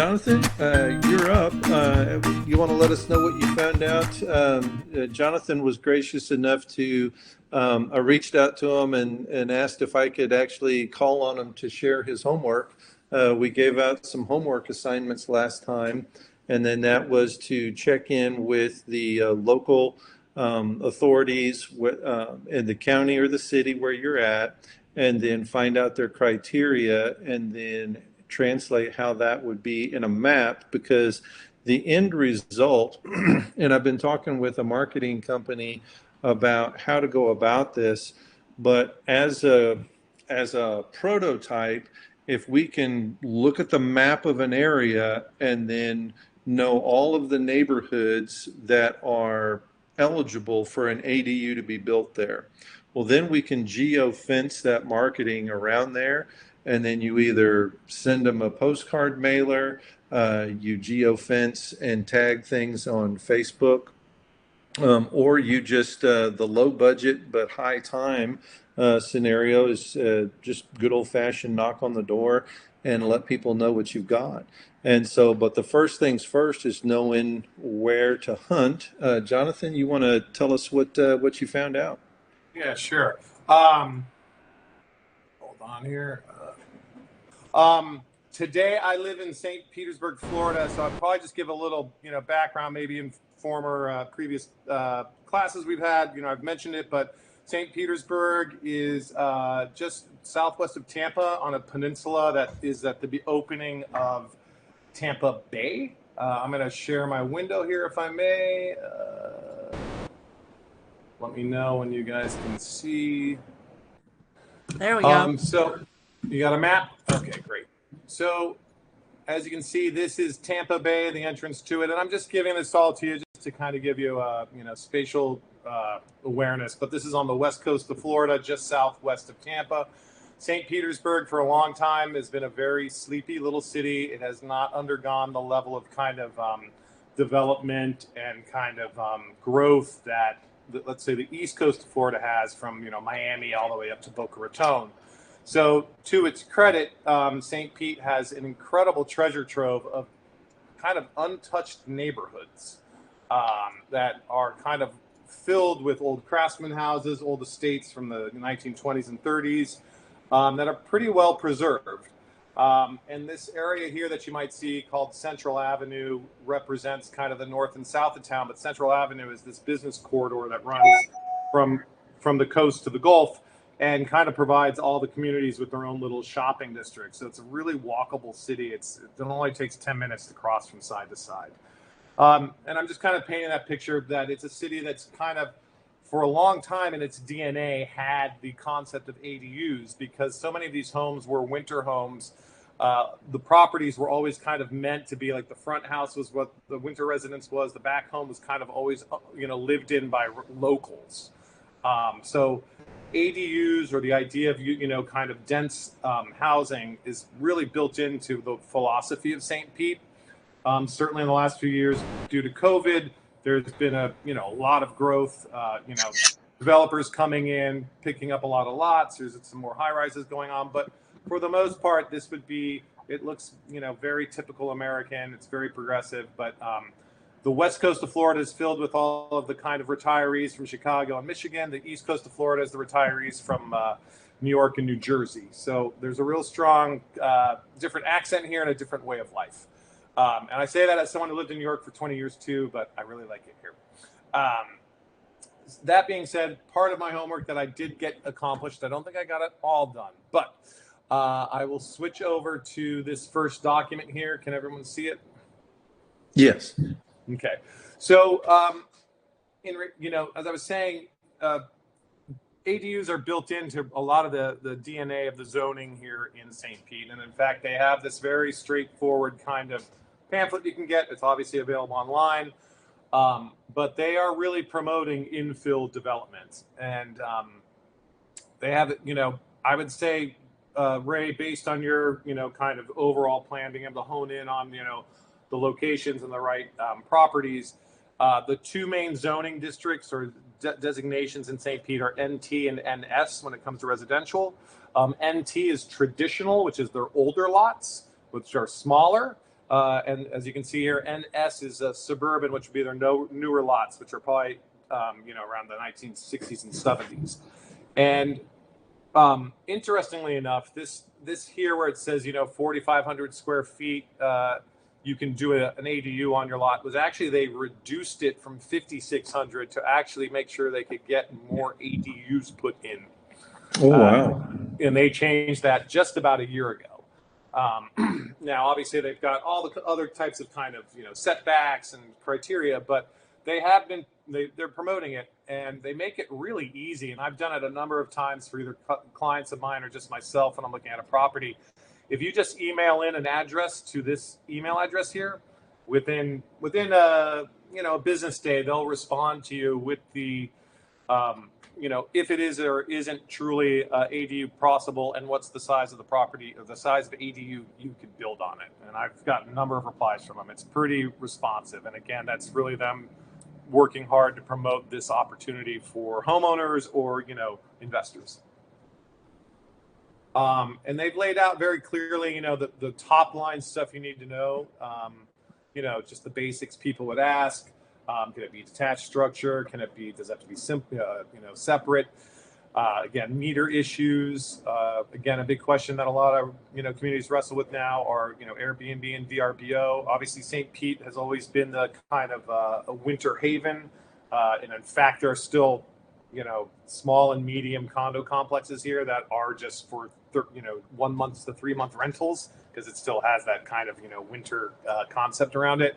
Jonathan, you're up. You want to let us know what you found out? Jonathan was gracious enough to, I reached out to him and asked if I could actually call on him to share his homework. We gave out some homework assignments last time, and then that was to check in with the local authorities in the county or the city where you're at, and then find out their criteria, and then translate how that would be in a map, because the end result, and I've been talking with a marketing company about how to go about this, but as a prototype, if we can look at the map of an area and then know all of the neighborhoods that are eligible for an ADU to be built there, well, then we can geo fence that marketing around there, and then you either send them a postcard mailer, you geofence and tag things on Facebook, or you just the low budget but high time scenario is just good old fashioned knock on the door and let people know what you've got. And so, but the first things first is knowing where to hunt. Jonathan, you want to tell us what you found out? Yeah, sure. Hold on here. Today I live in St. Petersburg, Florida, so I'll probably just give a little, background, maybe in former previous classes we've had. I've mentioned it, but St. Petersburg is just southwest of Tampa on a peninsula that is at the opening of Tampa Bay. I'm going to share my window here, if I may. Let me know when you guys can see. There we go. So you got a map? Okay, great. So as you can see, this is Tampa Bay, the entrance to it. And I'm just giving this all to you just to kind of give you, spatial awareness. But this is on the west coast of Florida, just southwest of Tampa. St. Petersburg, for a long time, has been a very sleepy little city. It has not undergone the level of kind of development and kind of growth that, let's say, the east coast of Florida has, from Miami all the way up to Boca Raton. So to its credit, St. Pete has an incredible treasure trove of kind of untouched neighborhoods that are kind of filled with old craftsman houses, old estates from the 1920s and 30s that are pretty well preserved. And this area here that you might see called Central Avenue represents kind of the north and south of town, but Central Avenue is this business corridor that runs from the coast to the Gulf and kind of provides all the communities with their own little shopping districts. So it's a really walkable city. It only takes 10 minutes to cross from side to side. And I'm just kind of painting that picture that it's a city that's kind of, for a long time in its DNA, had the concept of ADUs, because so many of these homes were winter homes. The properties were always kind of meant to be like, the front house was what the winter residence was. The back home was kind of always, lived in by locals. So ADUs, or the idea of, kind of dense housing, is really built into the philosophy of St. Pete. Certainly in the last few years, due to COVID, there's been a lot of growth, developers coming in, picking up a lot of lots. There's some more high rises going on, but for the most part, this would be, it looks, very typical American. It's very progressive, but the west coast of Florida is filled with all of the kind of retirees from Chicago and Michigan. The east coast of Florida is the retirees from New York and New Jersey. So there's a real strong, different accent here and a different way of life. And I say that as someone who lived in New York for 20 years too, but I really like it here. That being said, part of my homework that I did get accomplished, I don't think I got it all done, but I will switch over to this first document here. Can everyone see it? Yes. Okay. So, as I was saying, ADUs are built into a lot of the DNA of the zoning here in St. Pete. And in fact, they have this very straightforward kind of pamphlet you can get. It's obviously available online. But they are really promoting infill development. And they have, I would say, Ray, based on your, kind of overall plan, being able to hone in on, the locations and the right properties. The two main zoning districts or designations in St. Pete are NT and NS when it comes to residential. NT is traditional, which is their older lots, which are smaller. And as you can see here, NS is a suburban, which would be their newer lots, which are probably, around the 1960s and 70s. And interestingly enough, this here where it says, 4,500 square feet, you can do an ADU on your lot, was actually they reduced it from 5,600 to actually make sure they could get more ADUs put in. Oh, wow. And they changed that just about a year ago. Now, obviously, they've got all the other types of kind of setbacks and criteria, but they're promoting it, and they make it really easy. And I've done it a number of times for either clients of mine or just myself when I'm looking at a property. If you just email in an address to this email address here, within a business day, they'll respond to you with the if it is or isn't truly ADU possible, and what's the size of the property or the size of ADU you could build on it. And I've got a number of replies from them. It's pretty responsive. And again, that's really them working hard to promote this opportunity for homeowners or, investors. And they've laid out very clearly, the top line stuff you need to know, just the basics people would ask. Can it be detached structure? Does it have to be separate? Again, meter issues. Again, a big question that a lot of, communities wrestle with now are, Airbnb and VRBO. Obviously, St. Pete has always been the kind of a winter haven. And in fact, there are still, small and medium condo complexes here that are just for, 1 month to 3 month rentals, because it still has that kind of, winter concept around it.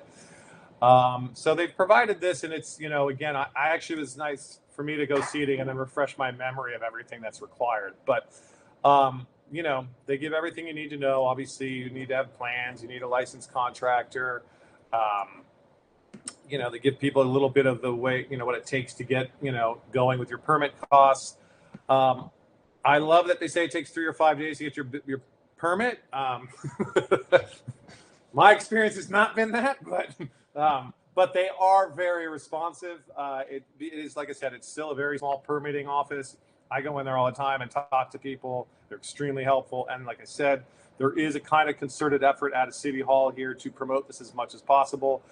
So they've provided this, and it's, again, I actually, it was nice for me to go see it and then refresh my memory of everything that's required. But, they give everything you need to know. Obviously, you need to have plans. You need a licensed contractor. They give people a little bit of the way, what it takes to get, going with your permit costs. I love that they say it takes 3 or 5 days to get your permit. My experience has not been that, but they are very responsive. It is, like I said, it's still a very small permitting office. I go in there all the time and talk to people. They're extremely helpful. And like I said, there is a kind of concerted effort at a city hall here to promote this as much as possible.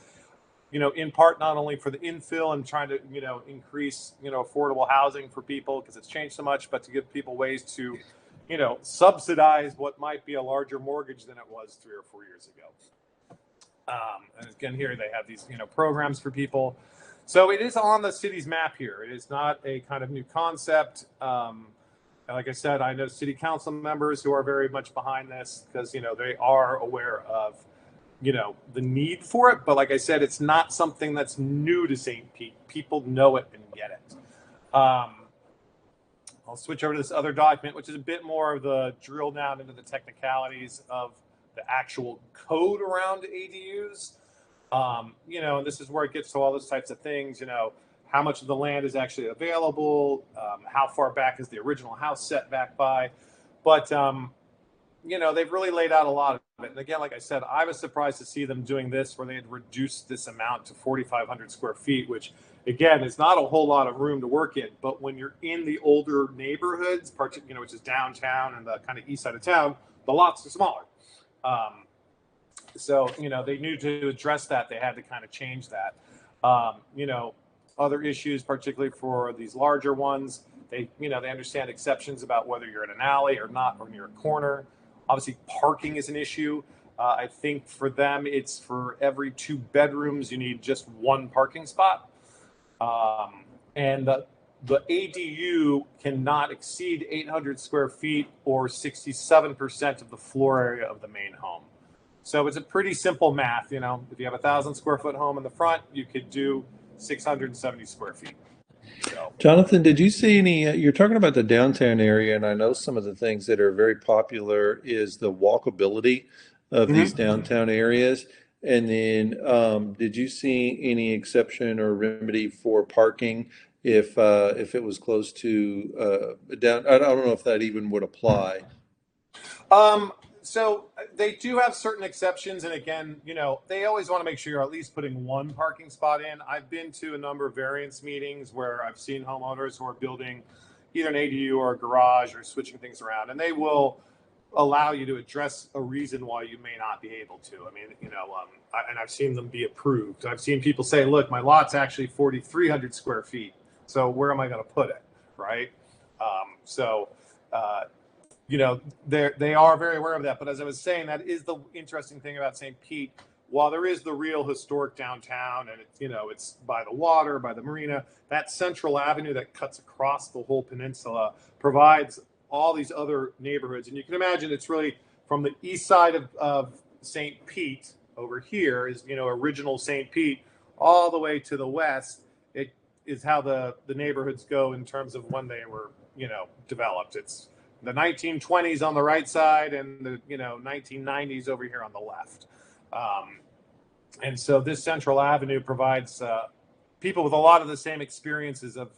In part, not only for the infill and trying to, increase, affordable housing for people because it's changed so much, but to give people ways to, subsidize what might be a larger mortgage than it was 3 or 4 years ago. And again, here they have these, programs for people. So it is on the city's map here. It is not a kind of new concept. Like I said, I know city council members who are very much behind this because, they are aware of, the need for it. But like I said, it's not something that's new to St. Pete. People know it and get it. I'll switch over to this other document, which is a bit more of the drill down into the technicalities of the actual code around ADUs. And this is where it gets to all those types of things, how much of the land is actually available, how far back is the original house set back by. But, they've really laid out a lot of it. And again, like I said, I was surprised to see them doing this where they had reduced this amount to 4,500 square feet, which, again, is not a whole lot of room to work in. But when you're in the older neighborhoods, which is downtown and the kind of east side of town, the lots are smaller. So, they knew to address that. They had to kind of change that. Other issues, particularly for these larger ones, they understand exceptions about whether you're in an alley or not, or near a corner. Obviously, parking is an issue. I think for them, it's for every 2 bedrooms, you need just 1 parking spot. And the ADU cannot exceed 800 square feet or 67% of the floor area of the main home. So it's a pretty simple math. If you have a 1,000 square foot home in the front, you could do 670 square feet. So. Jonathan, did you see any, you're talking about the downtown area, and I know some of the things that are very popular is the walkability of these downtown areas. And then did you see any exception or remedy for parking if it was close to down? I don't know if that even would apply. So they do have certain exceptions. And again, they always want to make sure you're at least putting 1 parking spot in. I've been to a number of variance meetings where I've seen homeowners who are building either an ADU or a garage or switching things around. And they will, allow you to address a reason why you may not be able to. I mean, and I've seen them be approved. I've seen people say, look, my lot's actually 4,300 square feet. So where am I going to put it? Right. So, they are very aware of that. But as I was saying, that is the interesting thing about St. Pete. While there is the real historic downtown and it's by the water, by the marina, that central avenue that cuts across the whole peninsula provides all these other neighborhoods. And you can imagine it's really from the east side of St. Pete over here is, original St. Pete all the way to the west. It is how the neighborhoods go in terms of when they were, developed. It's the 1920s on the right side and the, 1990s over here on the left. And so this central avenue provides people with a lot of the same experiences of,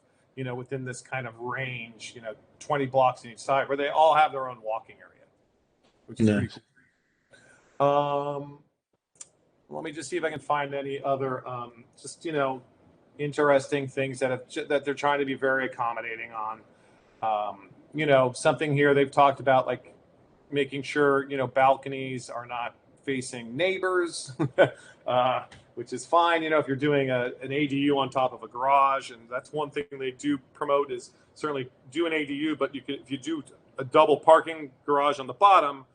within this kind of range, 20 blocks on each side, where they all have their own walking area, which is pretty cool. Let me just see if I can find any other, interesting things that they're trying to be very accommodating on. Something here they've talked about, like making sure, balconies are not facing neighbors, which is fine, if you're doing an ADU on top of a garage. And that's one thing they do promote is certainly do an ADU, but if you do a double parking garage on the bottom,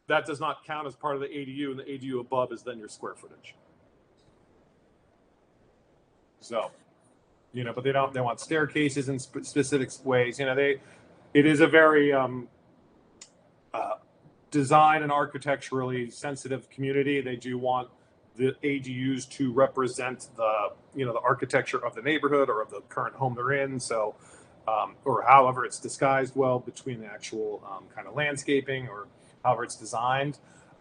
that does not count as part of the ADU, and the ADU above is then your square footage. So, but they want staircases in specific ways. It is a very design and architecturally sensitive community. They do want the ADUs to represent the architecture of the neighborhood or of the current home they're in. So, or however it's disguised well between the actual kind of landscaping or however it's designed.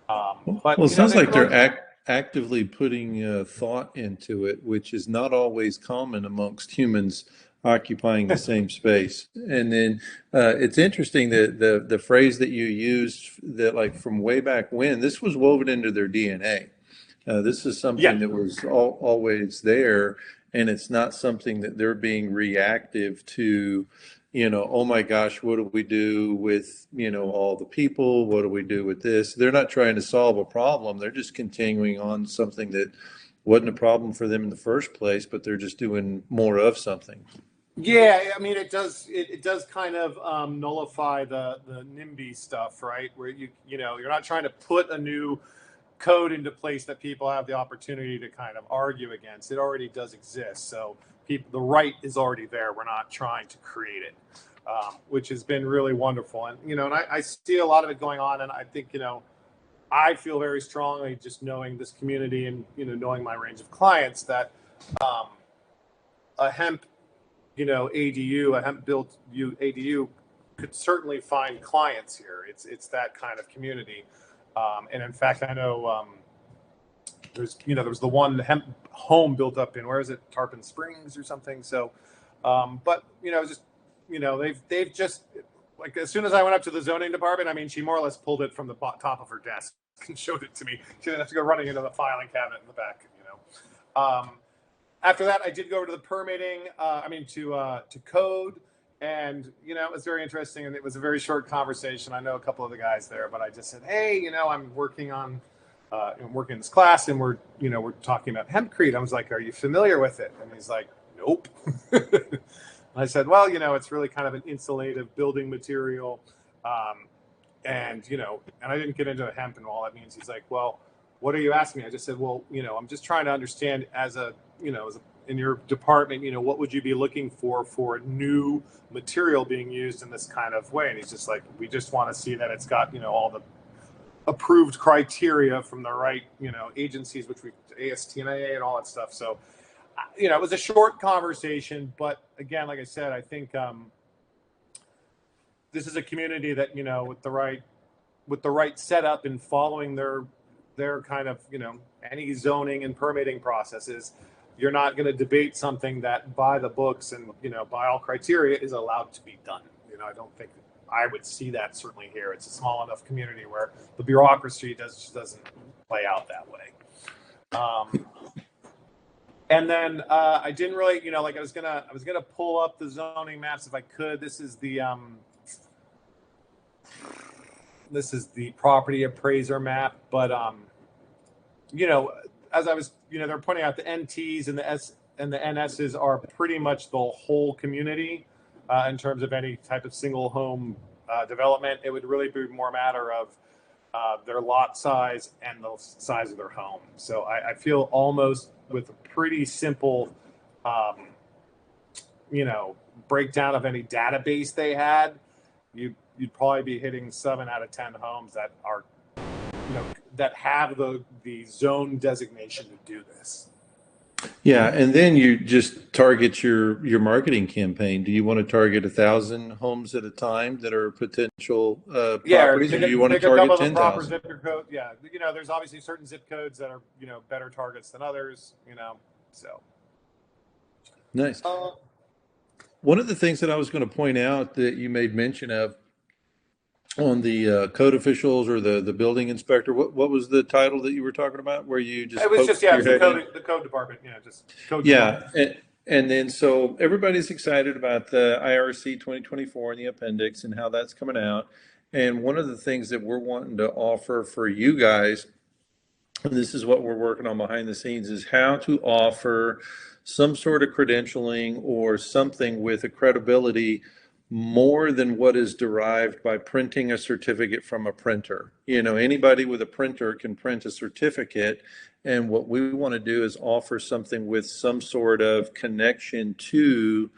But it sounds like they're actively putting thought into it, which is not always common amongst humans occupying the same space. And then it's interesting that the phrase that you used, that like from way back when, this was woven into their DNA. This is something that was always there, and it's not something that they're being reactive to, oh my gosh, what do we do with, all the people? What do we do with this? They're not trying to solve a problem. They're just continuing on something that wasn't a problem for them in the first place, but they're just doing more of something. Yeah, I mean, it does kind of nullify the NIMBY stuff, right? Where you're not trying to put a new code into place that people have the opportunity to kind of argue against. It already does exist, so the right is already there. We're not trying to create it, which has been really wonderful. And and I see a lot of it going on, and I think I feel very strongly, just knowing this community and knowing my range of clients, that a hemp ADU, a hemp built ADU could certainly find clients here. It's that kind of community. And in fact, I know there was the one hemp home built up in, where is it, Tarpon Springs or something. So, but just they've just, like, as soon as I went up to the zoning department, I mean, she more or less pulled it from the top of her desk and showed it to me. She didn't have to go running into the filing cabinet in the back. After that, I did go over to the permitting. To code. And, it was very interesting, and it was a very short conversation. I know a couple of the guys there, but I just said, hey, I'm working in this class, and we're talking about hempcrete. I was like, are you familiar with it? And he's like, nope. I said, well, it's really kind of an insulative building material. And I didn't get into hemp and all that means. He's like, well, what are you asking me? I just said, well, I'm just trying to understand in your department, what would you be looking for a new material being used in this kind of way? And he's just like, we just want to see that it's got, all the approved criteria from the right, agencies, which ASTNA and all that stuff. So, it was a short conversation, but again, like I said, I think this is a community that, with the right setup and following their kind of, any zoning and permitting processes, you're not going to debate something that by the books and, by all criteria is allowed to be done. I don't think I would see that certainly here. It's a small enough community where the bureaucracy just doesn't play out that way. And then I didn't really, I was gonna pull up the zoning maps if I could. This is the This is the property appraiser map, but you know, as I was, they're pointing out the NTs and the S and the NSs are pretty much the whole community in terms of any type of single home development. It would really be more a matter of their lot size and the size of their home. So I feel almost with a pretty simple, breakdown of any database they had, you'd probably be hitting 7 out of 10 homes that are, that have the zone designation to do this. Yeah, and then you just target your marketing campaign. Do you want to target 1,000 homes at a time that are potential properties, or do you want to pick a couple target of the proper 10,000? zip code. Yeah, there's obviously certain zip codes that are better targets than others. So Nice. One of the things that I was going to point out that you made mention of on the code officials or the building inspector, what was the title that you were talking about where you just it was poked just your head in? the code department. Just code Yeah, department. and then so everybody's excited about the IRC 2024 and the appendix and how that's coming out. And one of the things that we're wanting to offer for you guys, and this is what we're working on behind the scenes, is how to offer some sort of credentialing or something with a credibility more than what is derived by printing a certificate from a printer. Anybody with a printer can print a certificate, and what we want to do is offer something with some sort of connection to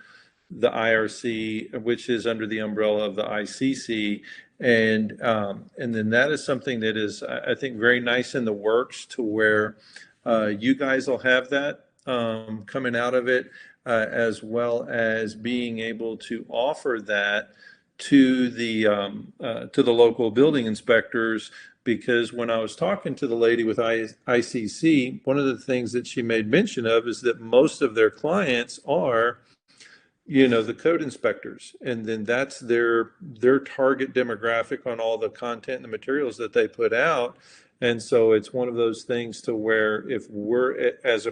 the IRC, which is under the umbrella of the ICC, and then that is something that is, I think, very nice in the works to where you guys will have that coming out of it, as well as being able to offer that to the local building inspectors. Because when I was talking to the lady with ICC, one of the things that she made mention of is that most of their clients are the code inspectors, and then that's their target demographic on all the content and the materials that they put out. And so it's one of those things to where if we're as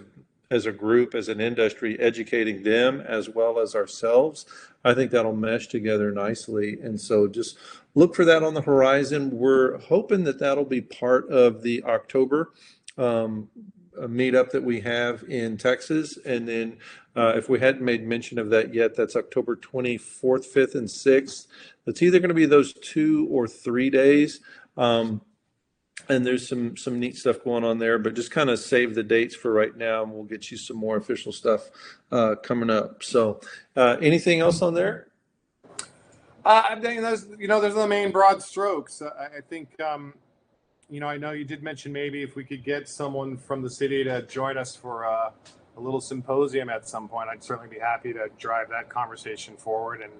a group, as an industry, educating them as well as ourselves, I think that'll mesh together nicely. And so just look for that on the horizon. We're hoping that that'll be part of the October a meetup that we have in Texas. And then if we hadn't made mention of that yet, that's October 24th, 5th, and 6th. It's either going to be those 2 or 3 days. And there's some neat stuff going on there, but just kind of save the dates for right now, and we'll get you some more official stuff coming up. So anything else on there? I think those are the main broad strokes. I think I know you did mention maybe if we could get someone from the city to join us for a little symposium at some point, I'd certainly be happy to drive that conversation forward and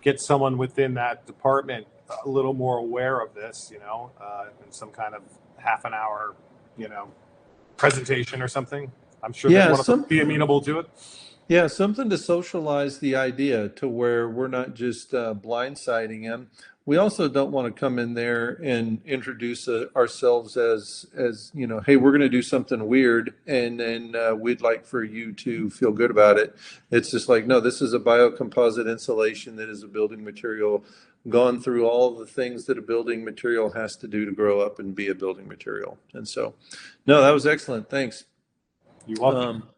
get someone within that department a little more aware of this, in some kind of half an hour, presentation or something. I'm sure they want to be amenable to it. Yeah, something to socialize the idea to where we're not just blindsiding them. We also don't want to come in there and introduce ourselves as hey, we're going to do something weird, and then we'd like for you to feel good about it. It's just like, no, this is a biocomposite insulation that is a building material, gone through all the things that a building material has to do to grow up and be a building material. And so, no, that was excellent. Thanks. You're welcome.